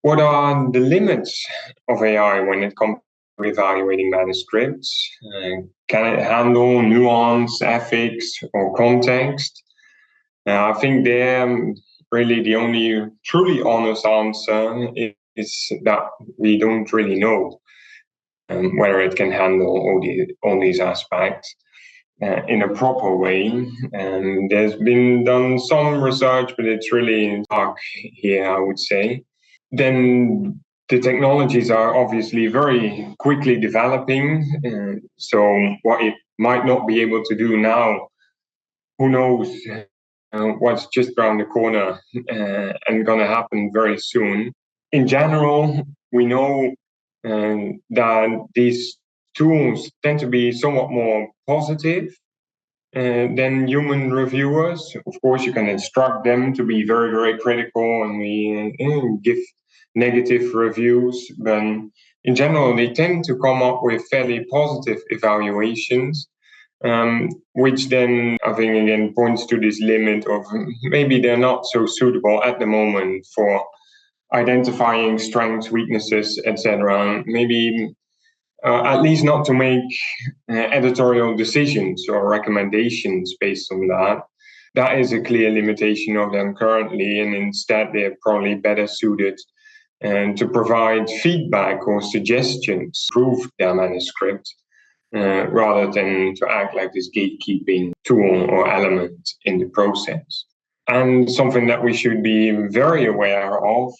What are the limits of AI when it comes to evaluating manuscripts? Can it handle nuance, ethics, or context? I think really the only truly honest answer is that we don't really know whether it can handle all these aspects in a proper way. And there's been done some research, but it's really dark here, I would say. Then the technologies are obviously very quickly developing. So what it might not be able to do now, who knows what's just around the corner and going to happen very soon. In general, we know that these tools tend to be somewhat more positive than human reviewers. Of course, you can instruct them to be very, very critical and we give negative reviews, but in general, they tend to come up with fairly positive evaluations. Which then I think again points to this limit of maybe they're not so suitable at the moment for identifying strengths, weaknesses, etc. Maybe at least not to make editorial decisions or recommendations based on that. That is a clear limitation of them currently, and instead they're probably better suited to provide feedback or suggestions to improve their manuscript. Rather than to act like this gatekeeping tool or element in the process. And something that we should be very aware of,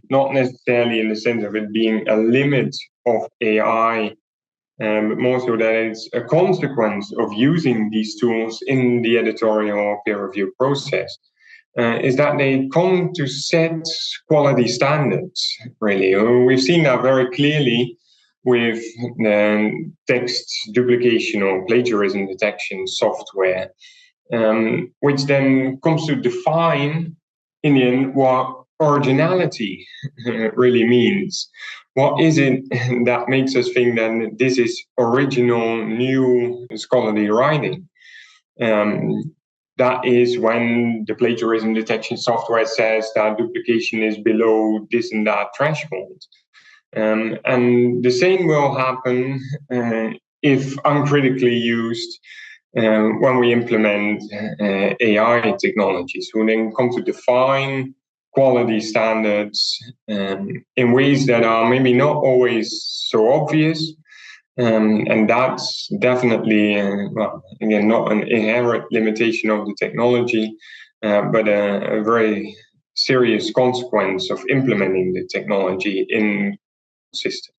not necessarily in the sense of it being a limit of AI, but more so that it's a consequence of using these tools in the editorial or peer review process, is that they come to set quality standards, really. We've seen that very clearly with text duplication or plagiarism detection software, which then comes to define, in the end, what originality really means. What is it that makes us think that this is original, new scholarly writing? That is when the plagiarism detection software says that duplication is below this and that threshold. And the same will happen if uncritically used when we implement AI technologies. We then come to define quality standards in ways that are maybe not always so obvious. And that's definitely, well, again, not an inherent limitation of the technology, but a very serious consequence of implementing the technology in systems.